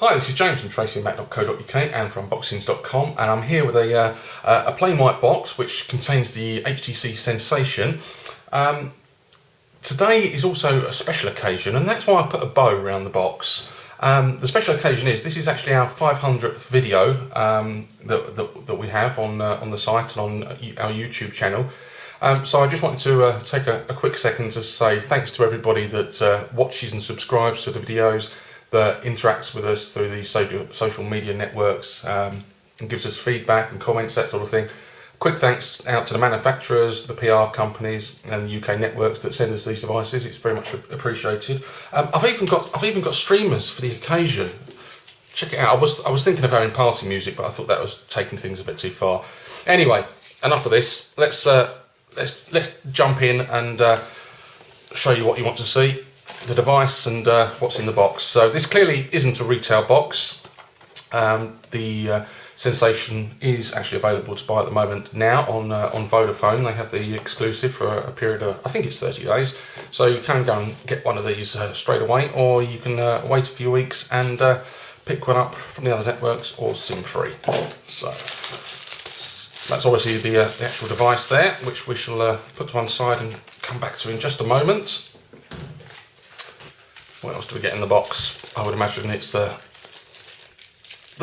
Hi, this is James from tracingmac.co.uk and from unboxings.com, and I'm here with a plain white box which contains the HTC Sensation. Today is also a special occasion, and that's why I put a bow around the box. The special occasion is, this is actually our 500th video that we have on the site and on our YouTube channel. So I just wanted to take a quick second to say thanks to everybody that watches and subscribes to the videos, that interacts with us through the social media networks, and gives us feedback and comments, that sort of thing. Quick thanks out to the manufacturers, the PR companies and the UK networks that send us these devices. It's very much appreciated. I've even got streamers for the occasion. Check it out. I was thinking of having party music, but I thought that was taking things a bit too far. Anyway, enough of this. Let's jump in and show you what you want to see, the device and what's in the box. So this clearly isn't a retail box. The Sensation is actually available to buy at the moment now on Vodafone. They have the exclusive for a period of, I think it's 30 days. So you can go and get one of these straight away, or you can wait a few weeks and pick one up from the other networks or SIM free. So that's obviously the actual device there, which we shall put to one side and come back to in just a moment. What else do we get in the box? I would imagine it's the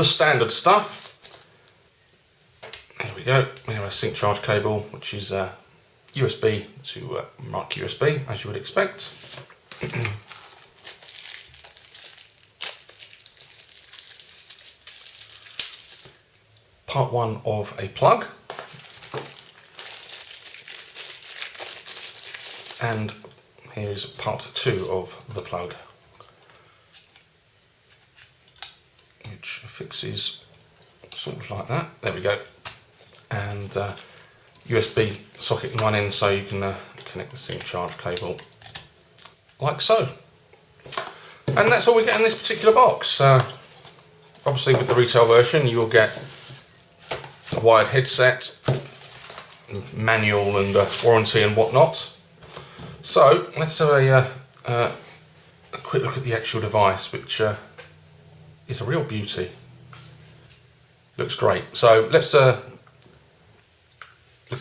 standard stuff. There we go. We have a sync charge cable, which is USB to mic USB, as you would expect. Part one of a plug. And here is part two of the plug, which fixes sort of like that. There we go. And USB socket in one end, so you can connect the sync charge cable like so. And that's all we get in this particular box. Obviously with the retail version you will get a wired headset, manual and warranty and whatnot. So let's have a quick look at the actual device, which is a real beauty. Looks great. So let's look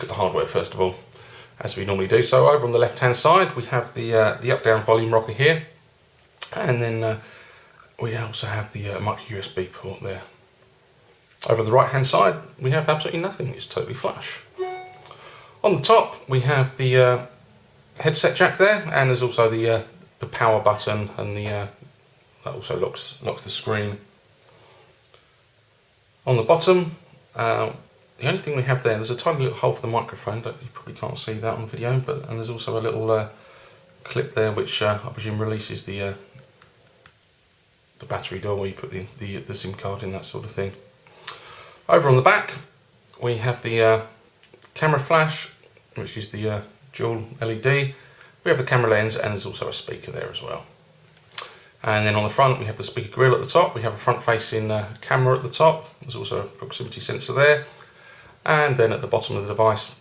at the hardware first of all, as we normally do. So over on the left hand side we have the up-down volume rocker here, and then we also have the micro USB port there. Over on the right hand side we have absolutely nothing, it's totally flush. On the top we have the headset jack there, and there's also the power button, and that also locks the screen. On the bottom, the only thing we have there's a tiny little hole for the microphone. You probably can't see that on video, and there's also a little clip there, which I presume releases the battery door where you put the SIM card in, that sort of thing. Over on the back we have the camera flash, which is the dual LED. We have the camera lens, and there's also a speaker there as well. And then on the front we have the speaker grill at the top. We have a front facing camera at the top. There's also a proximity sensor there. And then at the bottom of the device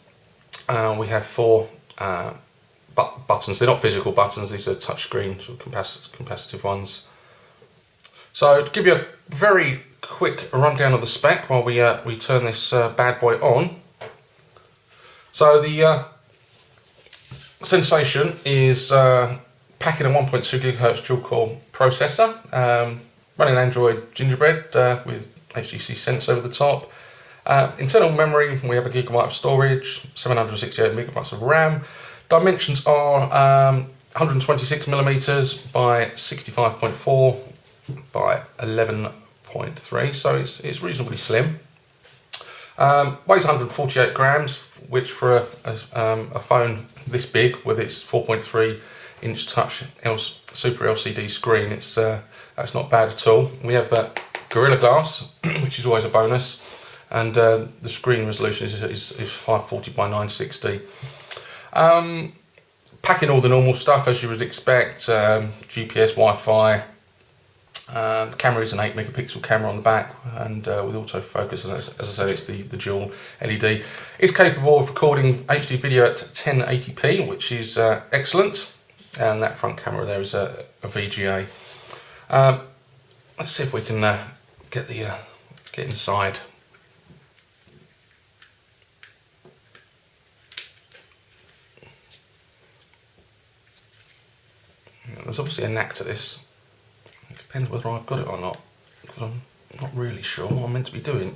we have four buttons. They're not physical buttons, these are touchscreen sort of capacitive ones. So to give you a very quick rundown of the spec while we turn this bad boy on. So the Sensation is packing a 1.2 GHz dual-core processor, running Android Gingerbread with HTC Sense over the top. Internal memory, we have a gigabyte of storage, 768 megabytes of RAM. Dimensions are 126mm by 65.4 by 11.3, so it's reasonably slim. Weighs 148 grams, which for a phone this big with its 4.3 inch touch Super LCD screen, that's not bad at all. We have Gorilla Glass, which is always a bonus, and the screen resolution is 540 by 960. Packing all the normal stuff as you would expect, GPS, Wi-Fi. The camera is an 8 megapixel camera on the back, and with autofocus, and as I said, it's the dual LED. It's capable of recording HD video at 1080p, which is excellent, and that front camera there is a VGA. let's see if we can get inside. There's obviously a knack to this. It depends whether I've got it or not, because I'm not really sure what I'm meant to be doing.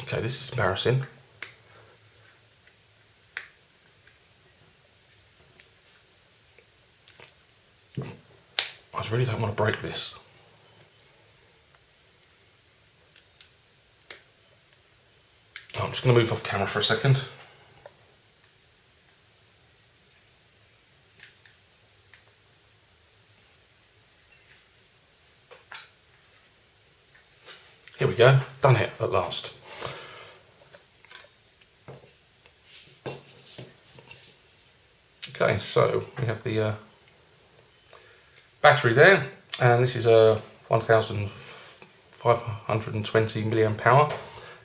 Okay, this is embarrassing. I really don't want to break this. I'm just going to move off camera for a second. Here we go, done it at last. Okay, so we have the battery there, and this is a 1520 milliamp hour.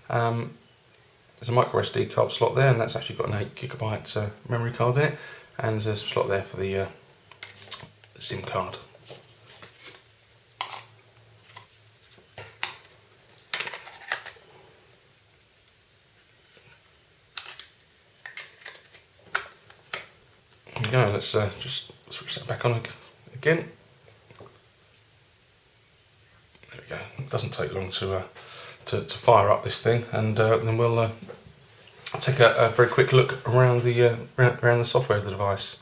There's a micro SD card slot there, and that's actually got an 8GB memory card in it, and there's a slot there for the SIM card. There we go, let's just switch that back on again. There we go, it doesn't take long to fire up this thing, and then we'll take a very quick look around the around the software of the device.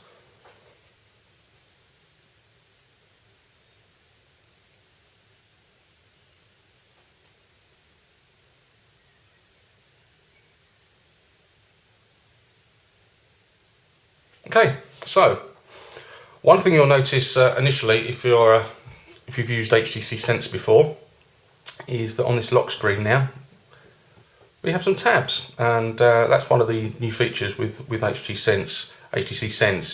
Okay, so one thing you'll notice initially, if you've used HTC Sense before, is that on this lock screen now we have some tabs, and that's one of the new features with HTC Sense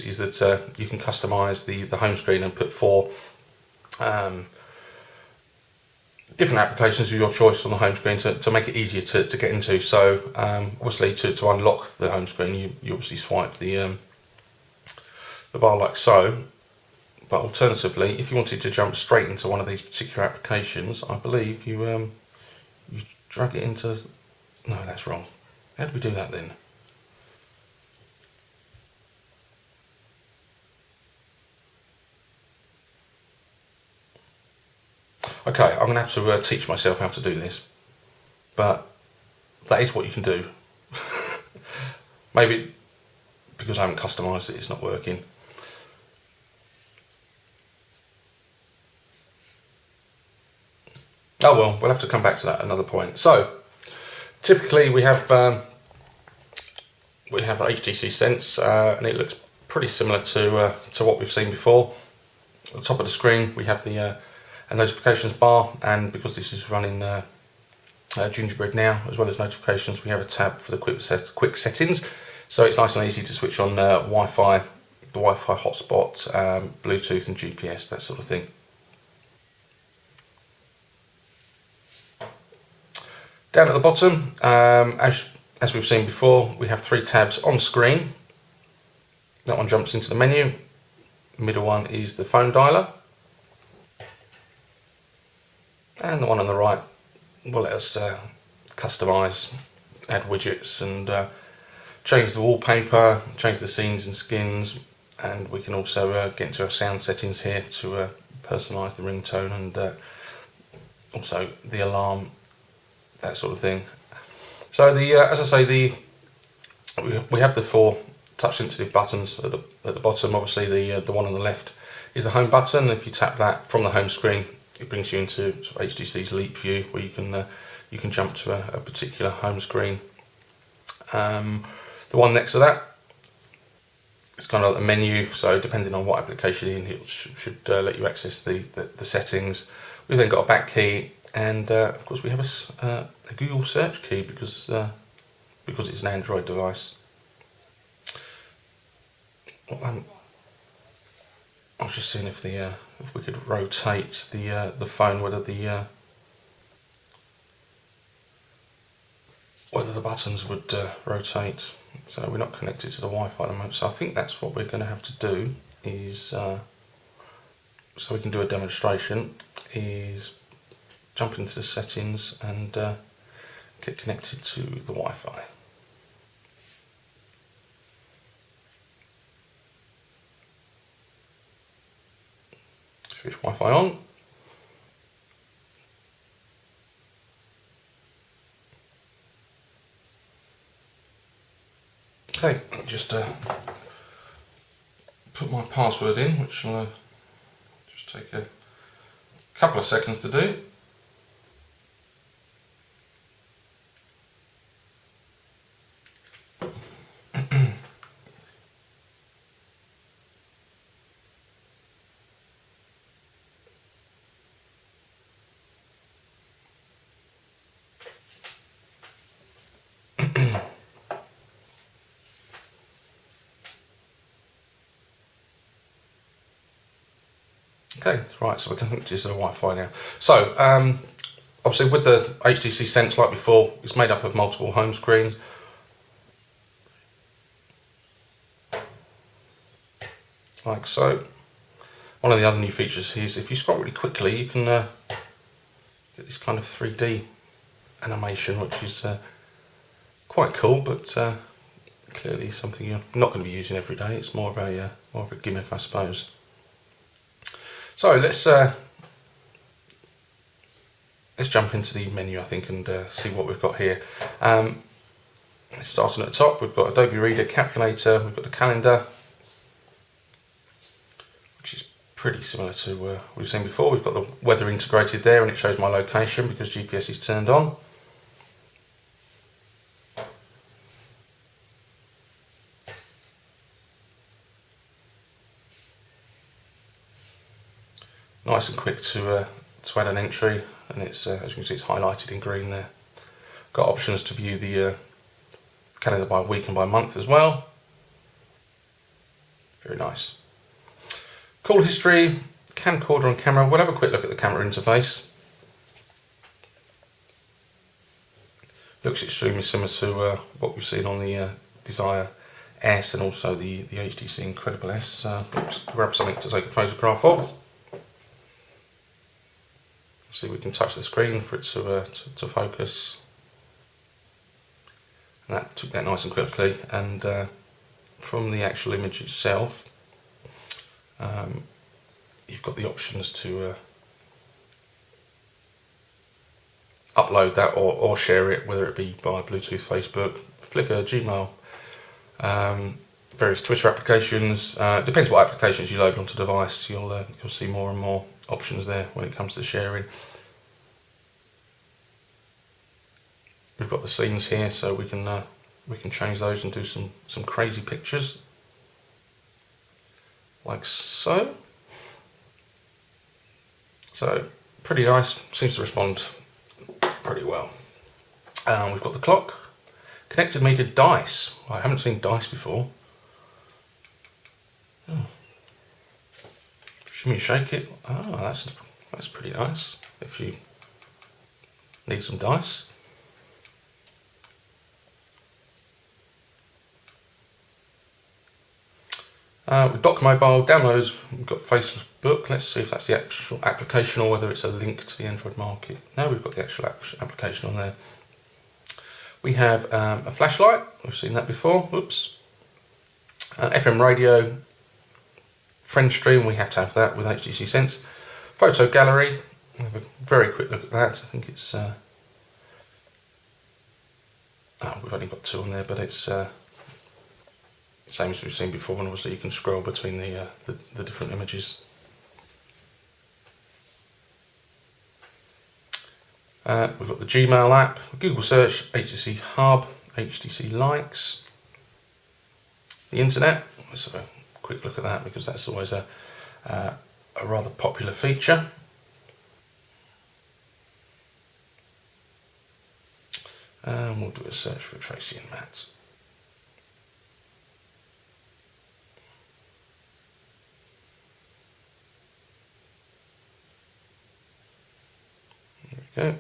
is that you can customize the home screen and put 4 different applications of your choice on the home screen to make it easier to get into. So obviously to unlock the home screen, you obviously swipe the bar like so, but alternatively, if you wanted to jump straight into one of these particular applications, I believe you drag it into... No, that's wrong. How do we do that then? Okay, I'm going to have to teach myself how to do this, but that is what you can do. Maybe because I haven't customised it, it's not working. Oh well, we'll have to come back to that at another point. So, typically we have HTC Sense, and it looks pretty similar to what we've seen before. At the top of the screen we have the a notifications bar, and because this is running Gingerbread now, as well as notifications, we have a tab for the quick settings. So it's nice and easy to switch on Wi-Fi, the Wi-Fi hotspot, Bluetooth and GPS, that sort of thing. Down at the bottom, as we've seen before, we have 3 tabs on screen. That one jumps into the menu. The middle one is the phone dialer. And the one on the right will let us customise, add widgets and change the wallpaper, change the scenes and skins, and we can also get into our sound settings here to personalise the ringtone and also the alarm, that sort of thing. So as I say, we have the 4 touch sensitive buttons at the bottom. Obviously the one on the left is the home button. If you tap that from the home screen, it brings you into sort of HTC's Leap View, where you can jump to a particular home screen. The one next to that, it's kind of like a menu, so depending on what application you're in, it should let you access the settings. We've then got a back key, and of course we have a Google search key because it's an Android device. I was just seeing if if we could rotate the phone, whether the buttons would rotate. So we're not connected to the Wi-Fi at the moment. So I think that's what we're going to have to do. Is so we can do a demonstration. Is jump into the settings and get connected to the Wi-Fi. Switch Wi-Fi on. Okay, just put my password in, which will just take a couple of seconds to do. Okay, right, so we're connected to the Wi-Fi now. So, obviously with the HTC Sense, like before, it's made up of multiple home screens. Like so. One of the other new features is if you scroll really quickly, you can get this kind of 3D animation, which is quite cool, but clearly something you're not going to be using every day. It's more of a gimmick, I suppose. So let's jump into the menu, I think, and see what we've got here. Starting at the top, we've got Adobe Reader, Calculator, we've got the calendar, which is pretty similar to what we've seen before. We've got the weather integrated there, and it shows my location because GPS is turned on. Nice and quick to add an entry, and it's as you can see, it's highlighted in green there. Got options to view the calendar by week and by month as well. Very nice. Call history, camcorder and camera. We'll have a quick look at the camera interface. Looks extremely similar to what we've seen on the Desire S and also the HTC Incredible S. Let's grab something to take a photograph of. See, we can touch the screen for it to focus, and that took that nice and quickly. And from the actual image itself, you've got the options to upload that or share it, whether it be by Bluetooth, Facebook, Flickr, Gmail, various Twitter applications. Depends what applications you load onto the device. You'll see more and more options there when it comes to sharing. We've got the scenes here, so we can change those and do some crazy pictures, like so. So pretty nice. Seems to respond pretty well. We've got the clock. Connected me to dice. I haven't seen dice before. Oh. Shimmy shake it. Oh, that's pretty nice. If you need some dice. With Dock Mobile downloads, we've got Facebook. Let's see if that's the actual application or whether it's a link to the Android market. Now we've got the actual application on there. We have a flashlight. We've seen that before. Whoops. FM radio. Friend stream. We have to have that with HTC Sense. Photo gallery. We'll have a very quick look at that. I think it's. We've only got 2 on there, but it's. Same as we've seen before, and obviously you can scroll between the different images. We've got the Gmail app, Google search, HTC Hub, HTC Likes, the internet. Let's have a quick look at that because that's always a rather popular feature. And we'll do a search for Tracy and Matt. go.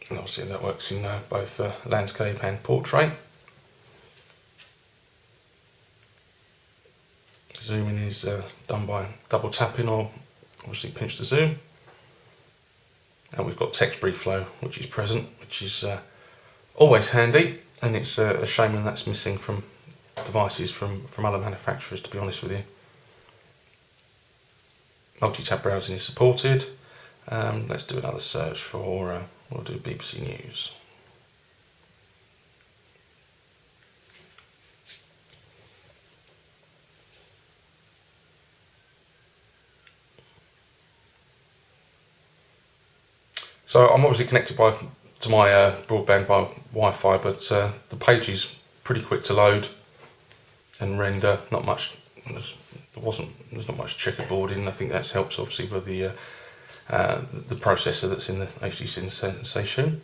And obviously that works in both landscape and portrait. Zooming is done by double tapping or obviously pinch to zoom. And we've got text brief flow, which is present, which is always handy, and it's a shame when that's missing from devices from other manufacturers, to be honest with you. Multi-tab browsing is supported. Let's do another search for, we'll do BBC News. So I'm obviously connected to my broadband by Wi-Fi, but the page is pretty quick to load and render. Not much. There's not much checkerboarding. I think that helps obviously with the processor that's in the HTC Sensation.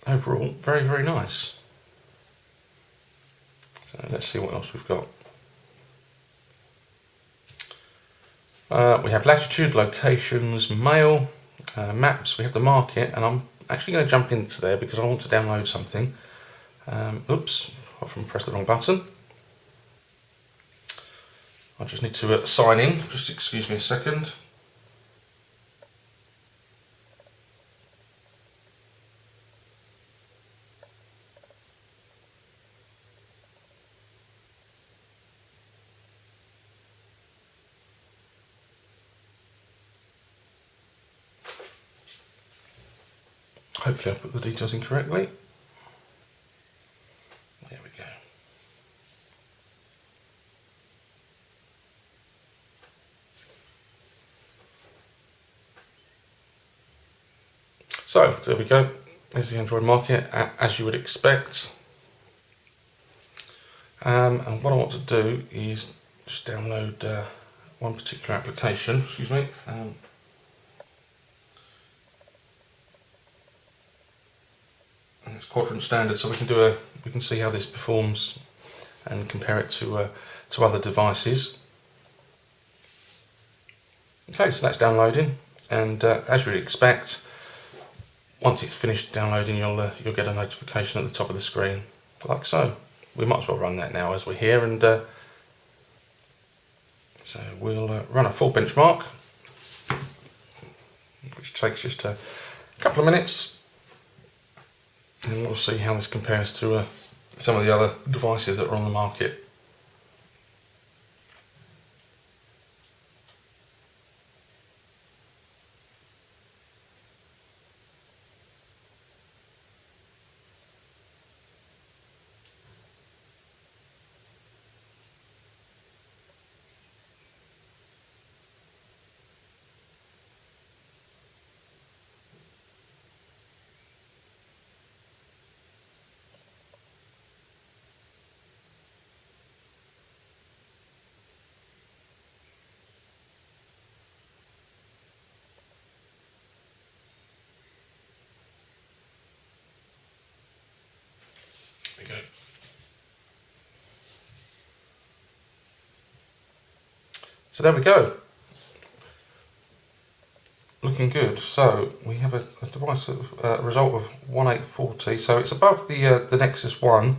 Overall, very, very nice. So let's see what else we've got. We have latitude, locations, mail, maps. We have the market, and I'm actually going to jump into there because I want to download something. Oops, I've pressed the wrong button. I just need to sign in. Just excuse me a second. Hopefully I've put the details in correctly. There we go. So there we go. There's the Android market, as you would expect. And what I want to do is just download one particular application. Excuse me. And it's quadrant standard, so we can see how this performs and compare it to other devices. Okay, so that's downloading, and as you would expect, once it's finished downloading, you'll get a notification at the top of the screen, like so. We might as well run that now as we're here, and so we'll run a full benchmark, which takes just a couple of minutes. And we'll see how this compares to some of the other devices that are on the market. There we go. So there we go. Looking good. So we have a device result of 1840. So it's above the Nexus 1,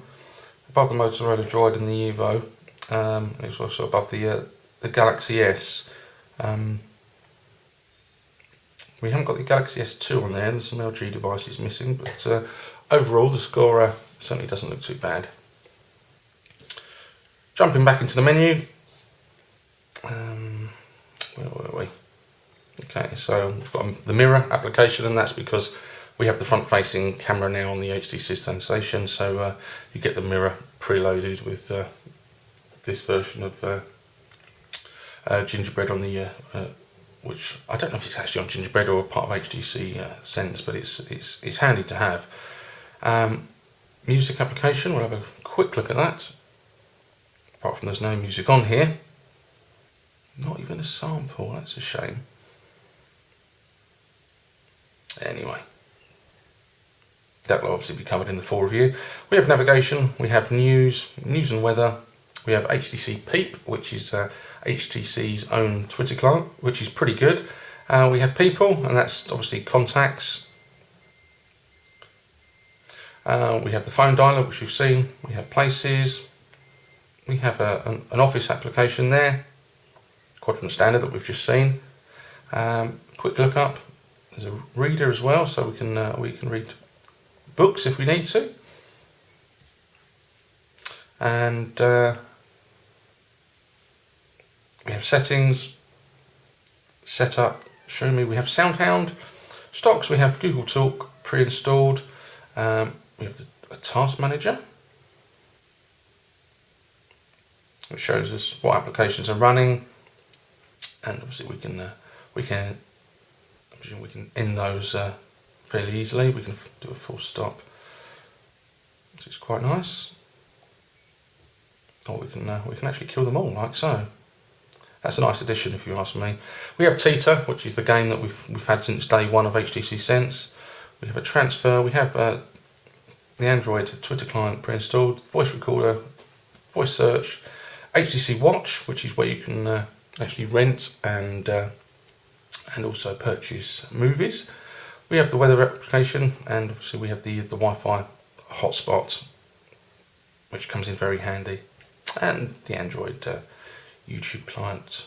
above the Motorola Droid and the Evo. It's also above the Galaxy S. We haven't got the Galaxy S2 on there. There's some LG devices missing, but overall the score certainly doesn't look too bad. Jumping back into the menu. Where were we? Okay, so we've got the mirror application, and that's because we have the front-facing camera now on the HTC Sensation, so you get the mirror preloaded with this version of Gingerbread on the, which I don't know if it's actually on Gingerbread or part of HTC Sense, but it's handy to have. Music application, we'll have a quick look at that. Apart from there's no music on here. Not even a sample, that's a shame. Anyway, That will obviously be covered in the full review. We have navigation, we have news and weather. We have HTC Peep, which is HTC's own Twitter client, which is pretty good. We have people, and that's obviously contacts. We have the phone dialer, which you've seen. We have places. We have an office application there, quadrant standard that we've just seen. Quick look up. There's a reader as well, so we can read books if we need to. And we have settings, setup, show me. We have SoundHound, stocks. We have Google Talk pre-installed. We have a task manager, which shows us what applications are running, and obviously we can end those fairly easily. We can do a full stop, which is quite nice. Or we can actually kill them all like so. That's a nice addition, if you ask me. We have Tita, which is the game that we've had since day one of HTC Sense. We have a transfer. We have the Android Twitter client pre-installed, voice recorder, voice search, HTC Watch, which is where you can actually rent and also purchase movies. We have the weather application, and obviously we have the Wi-Fi hotspot, which comes in very handy, and the Android YouTube client.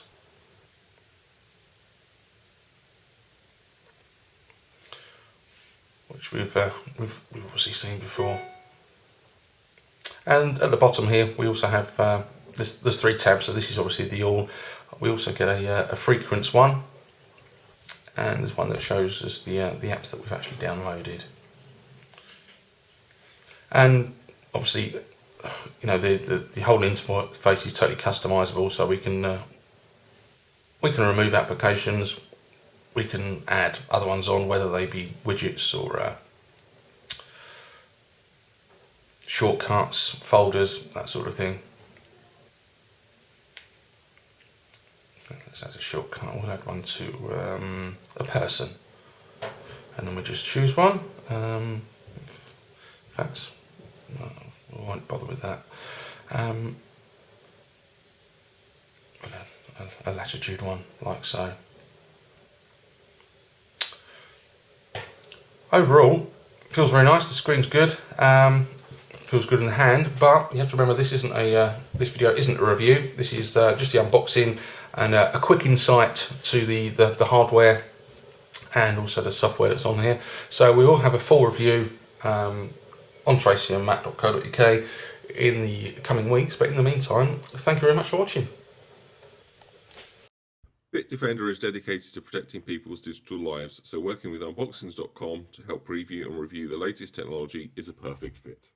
Which we've obviously seen before. And at the bottom here we also have there's 3 tabs, so this is obviously the all. We also get a frequency one, and there's one that shows us the apps that we've actually downloaded. And obviously, you know, the whole interface is totally customizable, so we can remove applications, we can add other ones on, whether they be widgets or shortcuts, folders, that sort of thing. Let's add a shortcut. We'll add one to a person, and then we just choose one. In fact, we won't bother with that. A latitude one, like so. Overall, feels very nice. The screen's good. Feels good in the hand, but you have to remember this isn't this video isn't a review. This is just the unboxing and a quick insight to the hardware and also the software that's on here. So we will have a full review on tracyandmatt.co.uk in the coming weeks, but in the meantime, thank you very much for watching. Bitdefender is dedicated to protecting people's digital lives, so working with unboxings.com to help preview and review the latest technology is a perfect fit.